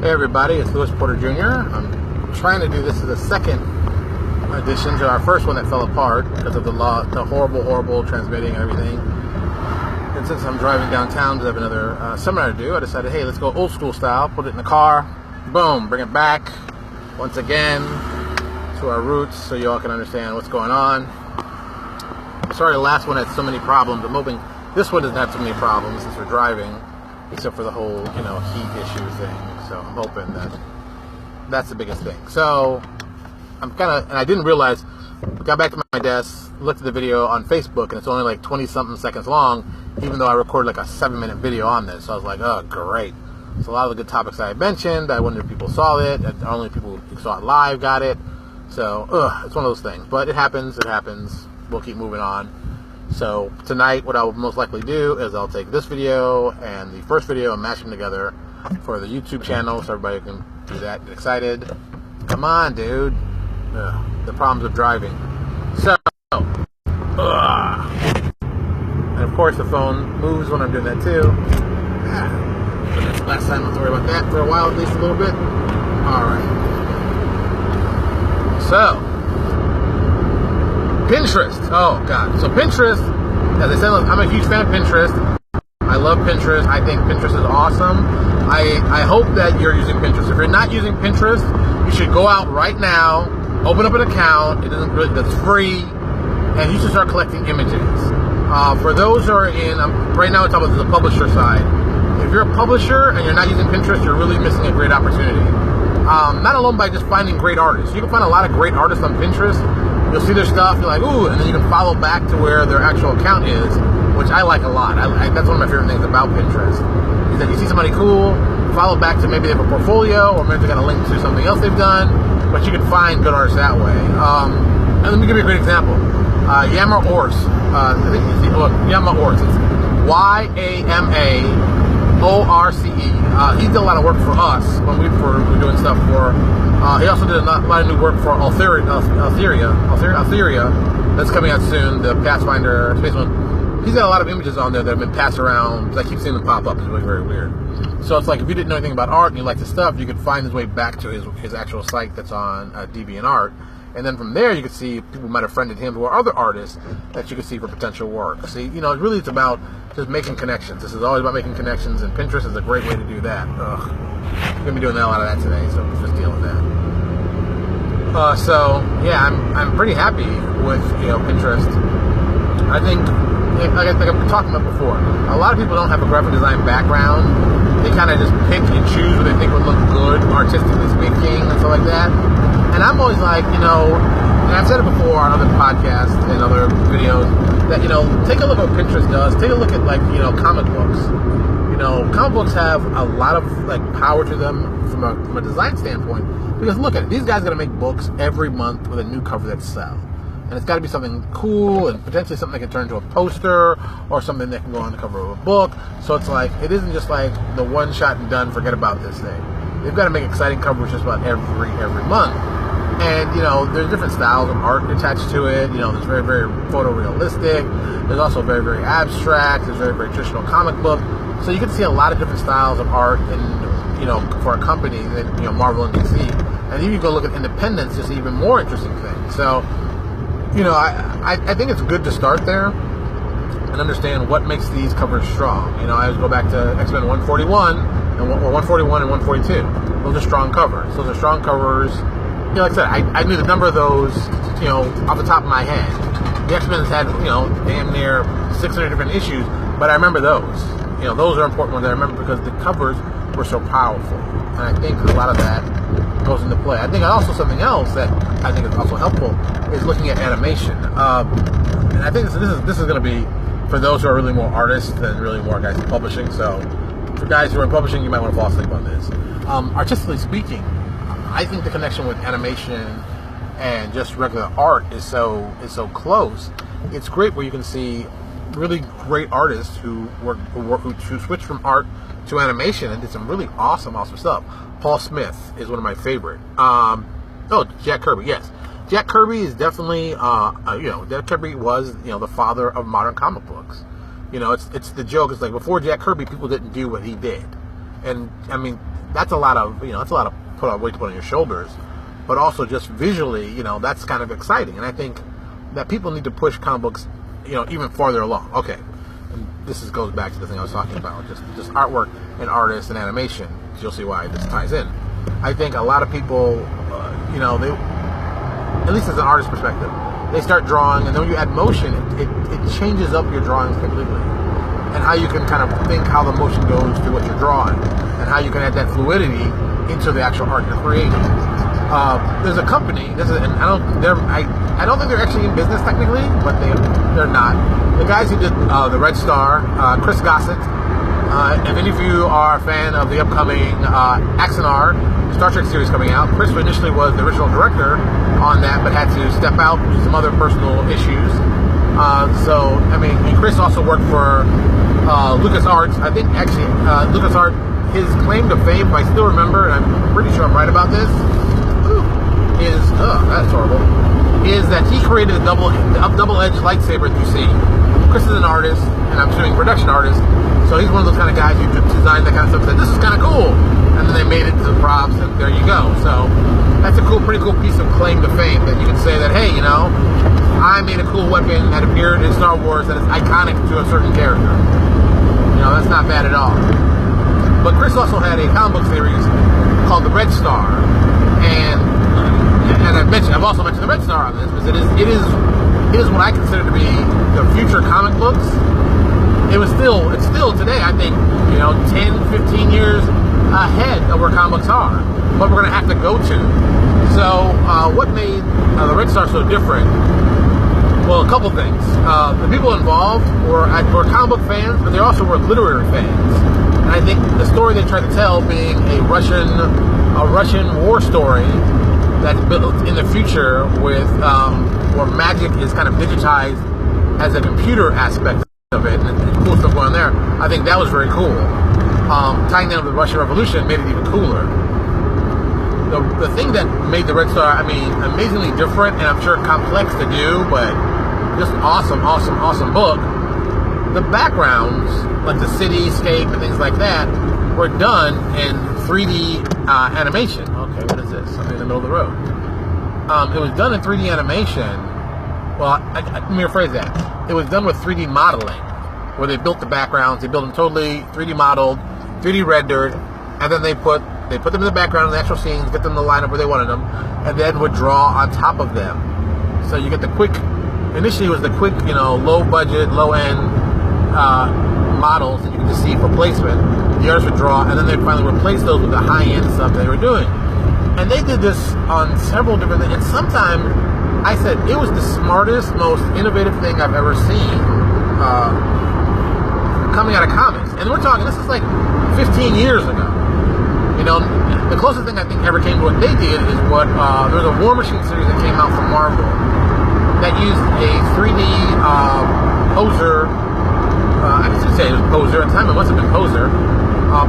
Hey everybody, it's Lewis Porter Jr. I'm trying to do this as a second addition to our first one that fell apart because of the horrible transmitting and everything. And since I'm driving downtown to have another seminar to do, I decided, hey, let's go old school style, put it in the car, boom, bring it back once again to our roots so you all can understand what's going on. I'm sorry the last one had so many problems. I'm hoping this one doesn't have so many problems since we're driving, except for the whole, heat issue thing. So I'm hoping that that's the biggest thing. So I'm and I didn't realize, got back to my desk, looked at the video on Facebook, and it's only like 20-something seconds long, even though I recorded like a 7-minute video on this. So I was like, oh, great. So a lot of the good topics I mentioned, I wondered if people saw it, and only people who saw it live got it. So, it's one of those things. But it happens. We'll keep moving on. So tonight, what I will most likely do is I'll take this video and the first video and mash them together for the YouTube channel so everybody can do that. Get excited. Come on, dude. The problems of driving. So, and of course the phone moves when I'm doing that too. But that's the last time I have to worry about that for a while, at least a little bit. Alright. So, Pinterest. Oh, God. So Pinterest, as I said, look, I'm a huge fan of Pinterest. I love Pinterest. I think Pinterest is awesome. I hope that you're using Pinterest. If you're not using Pinterest, you should go out right now, open up an account. That's free, and you should start collecting images. For those who are in, right now it's about the publisher side. If you're a publisher and you're not using Pinterest, you're really missing a great opportunity. Not alone by just finding great artists. You can find a lot of great artists on Pinterest. You'll see their stuff, you're like, ooh, and then you can follow back to where their actual account is, which I like a lot. That's one of my favorite things about Pinterest, is that you see somebody cool, follow back to maybe they have a portfolio, or maybe they got a link to something else they've done, but you can find good artists that way. And let me give you a great example. Yama Ors. I think you see, Yama Ors. It's Y-A-M-A-O-R-C-E. He did a lot of work for us when we were doing stuff for. He also did a lot of new work for Altheria. That's coming out soon. The Pathfinder space one. He's got a lot of images on there that have been passed around. I keep seeing them pop up. It's really very weird. So it's like if you didn't know anything about art and you liked his stuff, you could find his way back to his actual site that's on DeviantArt. And then from there, you could see people might have friended him or other artists that you could see for potential work. See, really it's about just making connections. This is always about making connections, and Pinterest is a great way to do that. Ugh. I'm going to be doing a lot of that today, so just deal with that. So, yeah, I'm pretty happy with, Pinterest. I think, like I've been talking about before, a lot of people don't have a graphic design background. They kind of just pick and choose what they think would look good, artistically speaking, and stuff like that. And I'm always like, and I've said it before on other podcasts and other videos, that, take a look at what Pinterest does. Take a look at, comic books. Comic books have a lot of, power to them from a design standpoint. Because look at it. These guys got to make books every month with a new cover that sells. And it's got to be something cool and potentially something that can turn into a poster or something that can go on the cover of a book. So it's like, it isn't just like the one shot and done, forget about this thing. They've got to make exciting covers just about every month. And, there's different styles of art attached to it. There's very, very photorealistic. There's also very, very abstract. There's very, very traditional comic book. So you can see a lot of different styles of art for a company that, Marvel and DC. And you can go look at independents, just even more interesting things. So, I think it's good to start there and understand what makes these covers strong. I always go back to X-Men 141 or 141 and 142. Those are strong covers. Those are strong covers. Like I said, I knew the number of those, off the top of my head. The X-Men's had, damn near 600 different issues, but I remember those. Those are important ones I remember because the covers were so powerful. And I think a lot of that goes into play. I think also something else that I think is also helpful is looking at animation. And I think this is going to be for those who are really more artists than really more guys in publishing. So for guys who are in publishing, you might want to fall asleep on this. Artistically speaking, I think the connection with animation and just regular art is so close. It's great where you can see really great artists who switched from art to animation and did some really awesome stuff. Paul Smith is one of my favorite. Jack Kirby, yes. Jack Kirby is definitely, Jack Kirby was, the father of modern comic books. It's the joke. It's like before Jack Kirby, people didn't do what he did. And I mean, that's a lot of weight to put on your shoulders. But also just visually, that's kind of exciting. And I think that people need to push comic books, even farther along. Okay, and this goes back to the thing I was talking about, just artwork and artists and animation. You'll see why this ties in. I think a lot of people, they, at least as an artist perspective, they start drawing, and then when you add motion, it changes up your drawings completely. And how you can kind of think how the motion goes to what you're drawing, and how you can add that fluidity into the actual art you're creating. There's a company. And I don't think they're actually in business technically, but they're not. The guys who did the Red Star, Chris Gossett. If any of you are a fan of the upcoming Axanar Star Trek series coming out, Chris initially was the original director on that, but had to step out due to some other personal issues. And Chris also worked for LucasArts. I think actually LucasArts, his claim to fame, if I still remember, and I'm pretty sure I'm right about this, that's horrible, is that he created a double-edged lightsaber that you see. Chris is an artist, and I'm assuming production artist, so he's one of those kind of guys who designed that kind of stuff and said, this is kind of cool, and then they made it to the props, and there you go. So that's a pretty cool piece of claim to fame, that you can say that, hey, I made a cool weapon that appeared in Star Wars that is iconic to a certain character. That's not bad at all. But Chris also had a comic book series called the Red Star, and I've also mentioned the Red Star on this, because it is what I consider to be the future comic books. It's still today, I think, 10, 15 years ahead of where comic books are, what we're going to have to go to. So what made the Red Star so different? Well, a couple things. The people involved were comic book fans, but they also were literary fans. And I think the story they tried to tell, being a Russian war story that's built in the future with where magic is kind of digitized as a computer aspect of it, and cool stuff going on there. I think that was very cool. Tying down with the Russian Revolution made it even cooler. The thing that made the Red Star, amazingly different, and I'm sure complex to do, but just awesome book. The backgrounds, like the cityscape and things like that, were done in 3D animation. Okay, what is this? I'm in the middle of the road. It was done in 3D animation. Well, let me rephrase that. It was done with 3D modeling, where they built the backgrounds. They built them totally 3D modeled, 3D rendered, and then they put them in the background in the actual scenes, get them to line up where they wanted them, and then would draw on top of them. So you get the quick. Initially, it was the quick, low budget, low end models that you could just see for placement. The artists would draw, and then they'd finally replace those with the high end stuff they were doing. And they did this on several different things. And sometimes I said it was the smartest, most innovative thing I've ever seen coming out of comics. And we're talking, this is like 15 years ago. The closest thing I think ever came to what they did is what there was a War Machine series that came out from Marvel that used a 3D poser. I should say it was poser at the time. It must have been poser.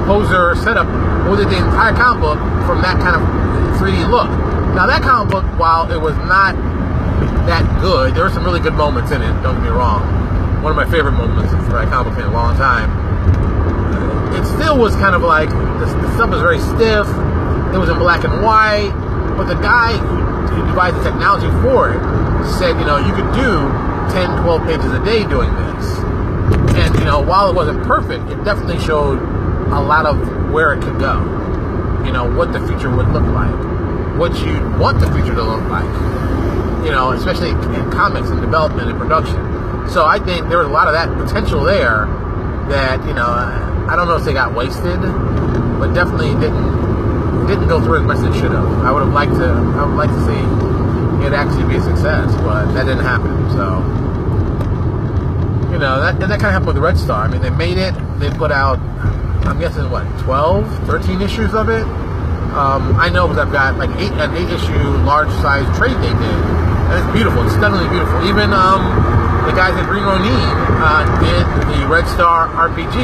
Poser setup. Where they did the entire comic book from that kind of 3D look. Now that comic book, while it was not that good, there were some really good moments in it. Don't get me wrong. One of my favorite moments for that comic book in a long time. It still was kind of like the stuff was very stiff. It was in black and white, but the guy who devised the technology for it said, you could do 10, 12 pages a day doing this. And, while it wasn't perfect, it definitely showed a lot of where it could go. What the future would look like. What you'd want the future to look like. Especially in comics and development and production. So I think there was a lot of that potential there that, I don't know if they got wasted, but definitely didn't go through as much as it should have. I would like to see it actually be a success, but that didn't happen. So, that kind of happened with the Red Star. They made it. They put out, I'm guessing, 12, 13 issues of it. I know because I've got an 8-issue large-size trade they did, and it's beautiful. It's stunningly beautiful. Even the guys at Green Ronin did the Red Star RPG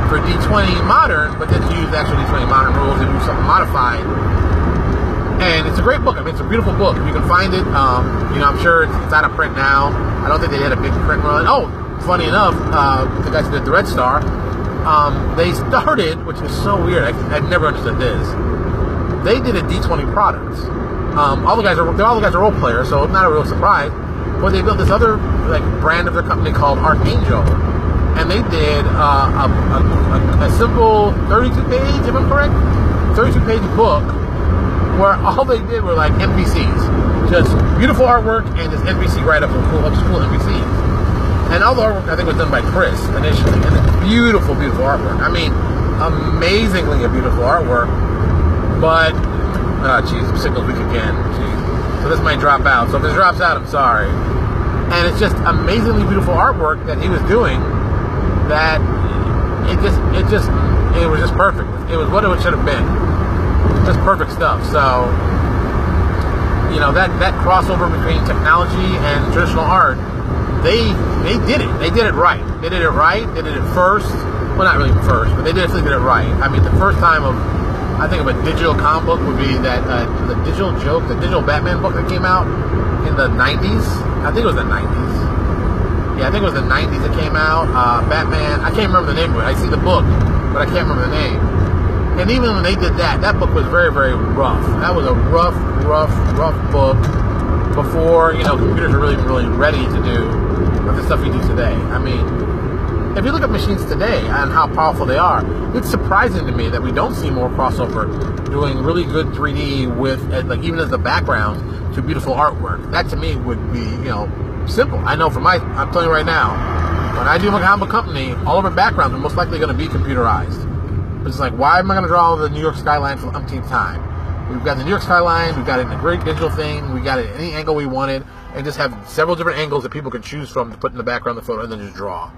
for D20 Modern, but didn't use the actual D20 Modern rules. They used something modified. And it's a great book. It's a beautiful book. If you can find it, I'm sure it's out of print now. I don't think they had a big print run. Oh, funny enough, the guys who did the Red Star, they started, which is so weird. I've never understood this. They did a D20 product. All the guys are role players, so not a real surprise. But they built this other like brand of their company called Archangel, and they did a simple 32-page, if I'm correct, 32-page book where all they did were like NPCs, just beautiful artwork and just NPC write-ups of cool NPCs. And all the artwork, I think, was done by Chris initially. And it's beautiful, beautiful artwork. I mean, amazingly beautiful artwork. But, signal's weak again. Jeez. So this might drop out. So if this drops out, I'm sorry. And it's just amazingly beautiful artwork that he was doing that it was just perfect. It was what it should have been. Just perfect stuff. So, you know, that crossover between technology and traditional art, they did it. They did it right. They did it right. They did it first. Well, not really first, but they definitely did it right. I mean, the first time I think of a digital comic book would be that the digital Batman book that came out in the 90s. I think it was the 90s. Yeah, I think it was the 90s that came out. Batman. I can't remember the name of it. I see the book, but I can't remember the name. And even when they did that book was very, very rough. That was a rough book before, you know, computers were really, really ready to do the stuff we do today. I mean, if you look at machines today and how powerful they are, it's surprising to me that we don't see more crossover doing really good 3D with, like, even as the background to beautiful artwork. That to me would be, you know, simple. I know I'm telling you right now, when I do my comic book company, all of our backgrounds are most likely going to be computerized. It's like, why am I going to draw the New York skyline for the umpteenth time? We've got the New York skyline, we've got it in a great digital thing, we got it at any angle we wanted, and just have several different angles that people can choose from to put in the background of the photo and then just draw.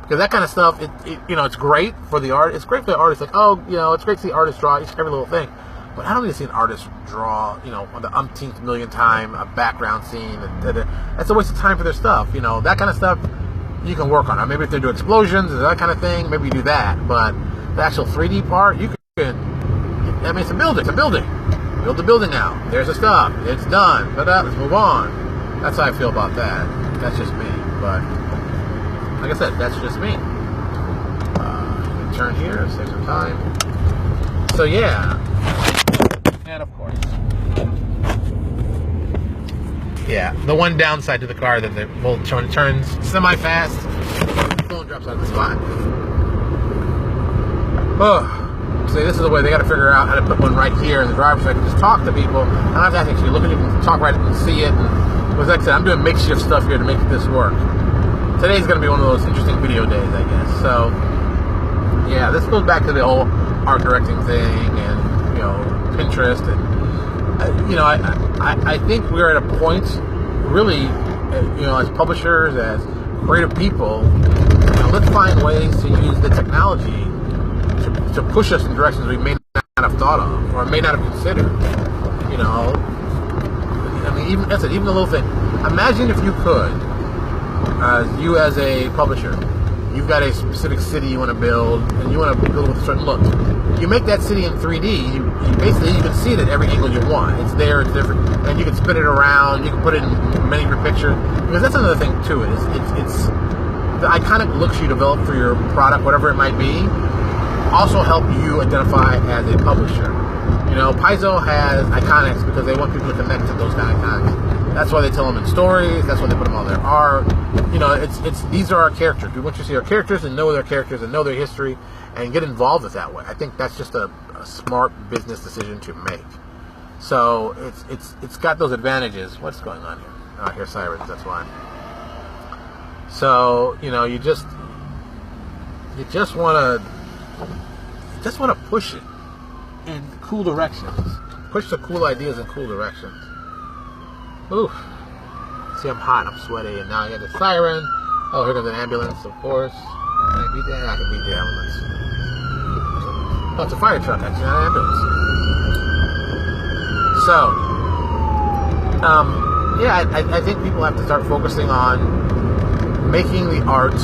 Because that kind of stuff, you know, it's great for the art. It's great for the artist. Like, oh, you know, it's great to see artists draw every little thing. But I don't need to see an artist draw, you know, the umpteenth million time a background scene. That's a waste of time for their stuff. You know, that kind of stuff you can work on. Maybe if they do explosions or that kind of thing, maybe you do that. But the actual 3D part, you can. I mean, it's a building. It's a building. Build the building now. There's the stuff. It's done. Let's move on. That's how I feel about that. That's just me. But like I said, that's just me. Turn here, save some time. So yeah. And of course, yeah, the one downside to the car that the will turns semi-fast. The phone drops out of the spot. Oh. So this is the way they got to figure out how to put one right here in the driver's side. Just talk to people. I don't have to actually look at it and talk right and see it. And like I said, I'm doing makeshift stuff here to make this work. Today's going to be one of those interesting video days, I guess. So yeah, this goes back to the whole art directing thing and, you know, Pinterest. And you know, I think we're at a point, really, you know, as publishers, as creative people, you know, let's find ways to use the technology to push us in directions we may not have thought of or may not have considered. You know, I mean, even the little thing. Imagine if you could, you as a publisher, you've got a specific city you want to build, and you want to build with a certain look. You make that city in 3D. You can see it at every angle you want. It's there. It's different, and you can spin it around. You can put it in many different pictures. Because that's another thing too. It's the iconic looks you develop for your product, whatever it might be, also help you identify as a publisher. You know, Paizo has iconics because they want people to connect to those kind of iconics. That's why they tell them in stories. That's why they put them on their art. You know, these are our characters. We want you to see our characters and know their characters and know their history and get involved with that way. I think that's just a smart business decision to make. So it's got those advantages. What's going on here? Oh, I hear sirens. That's why. So you know, you just want to push it in cool directions. Push the cool ideas in cool directions. Ooh. See, I'm hot, I'm sweaty, and now I get the siren. Oh, here comes an ambulance, of course. Can I beat that? I can beat the ambulance. Oh, it's a fire truck, actually, not an ambulance. So, yeah, I think people have to start focusing on making the art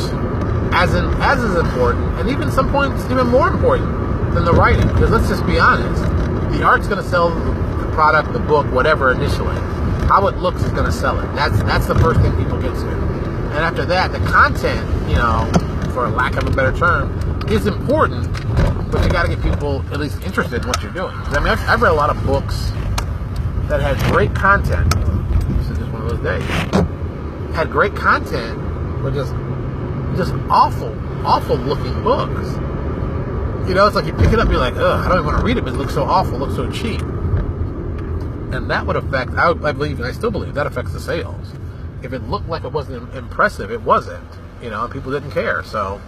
as important, and even some points even more important than the writing. Because let's just be honest, the art's going to sell the product, the book, whatever initially. How it looks is going to sell it. That's the first thing people get to. And after that, the content, you know, for lack of a better term, is important, but you got to get people at least interested in what you're doing. I mean, I've read a lot of books that had great content. This is just one of those days. Had great content, but just awful looking books. You know, it's like you pick it up, you're like, ugh, I don't even want to read it, but it looks so awful, it looks so cheap. And that would affect, I believe, and I still believe, that affects the sales. If it looked like it wasn't impressive, it wasn't. You know, and people didn't care. So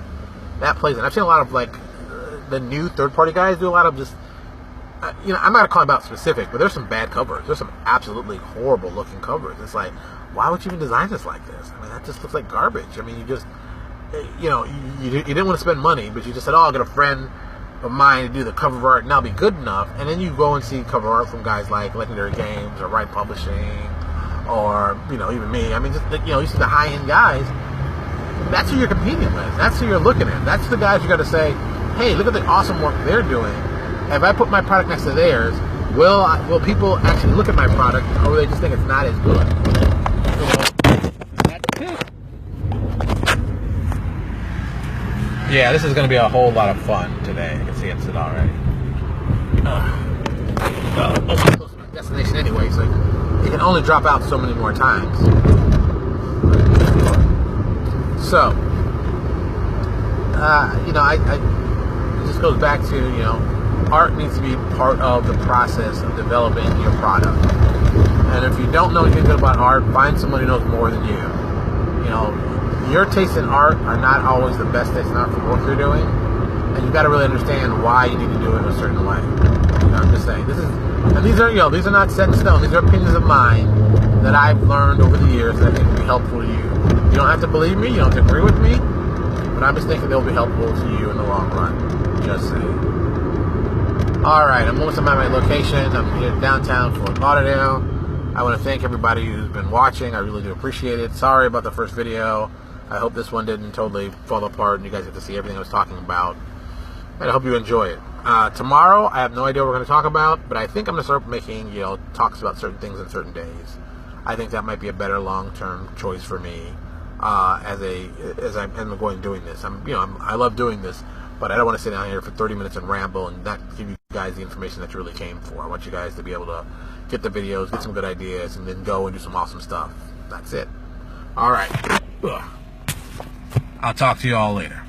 that plays in. I've seen a lot of, like, the new third-party guys do a lot of just, you know, I'm not going to call them out specific, but there's some bad covers. There's some absolutely horrible-looking covers. It's like, why would you even design this like this? I mean, that just looks like garbage. I mean, you just, you know, you didn't want to spend money, but you just said, oh, I'll get a friend of mine to do the cover art, and that'll be good enough. And then you go and see cover art from guys like Legendary Games or Wright Publishing or, you know, even me. I mean, just, you know, you see the high-end guys. That's who you're competing with. That's who you're looking at. That's the guys you got to say, hey, look at the awesome work they're doing. If I put my product next to theirs, will people actually look at my product, or will they just think it's not as good? You know, that's it. Yeah, this is going to be a whole lot of fun today. I can see it's already. Close to my destination anyway, so you can only drop out so many more times. So, you know, it just goes back to, you know, art needs to be part of the process of developing your product. And if you don't know anything about art, find someone who knows more than you. You know, your tastes in art are not always the best taste in art for the work you're doing, and you got to really understand why you need to do it a certain way. You know, I'm just saying, these are, you know, these are not set in stone. These are opinions of mine that I've learned over the years that I think will be helpful to you. You don't have to believe me, you don't have to agree with me, but I'm just thinking they'll be helpful to you in the long run. Just saying. Alright, I'm almost at my location. I'm here downtown Fort Lauderdale. I want to thank everybody who's been watching. I really do appreciate it. Sorry about the first video. I hope this one didn't totally fall apart and you guys get to see everything I was talking about. And I hope you enjoy it. Tomorrow, I have no idea what we're going to talk about, but I think I'm going to start making, you know, talks about certain things on certain days. I think that might be a better long-term choice for me. As I'm going doing this, I love doing this, but I don't want to sit down here for 30 minutes and ramble and not give you guys the information that you really came for. I want you guys to be able to get the videos, get some good ideas, and then go and do some awesome stuff. That's it. All right. I'll talk to you all later.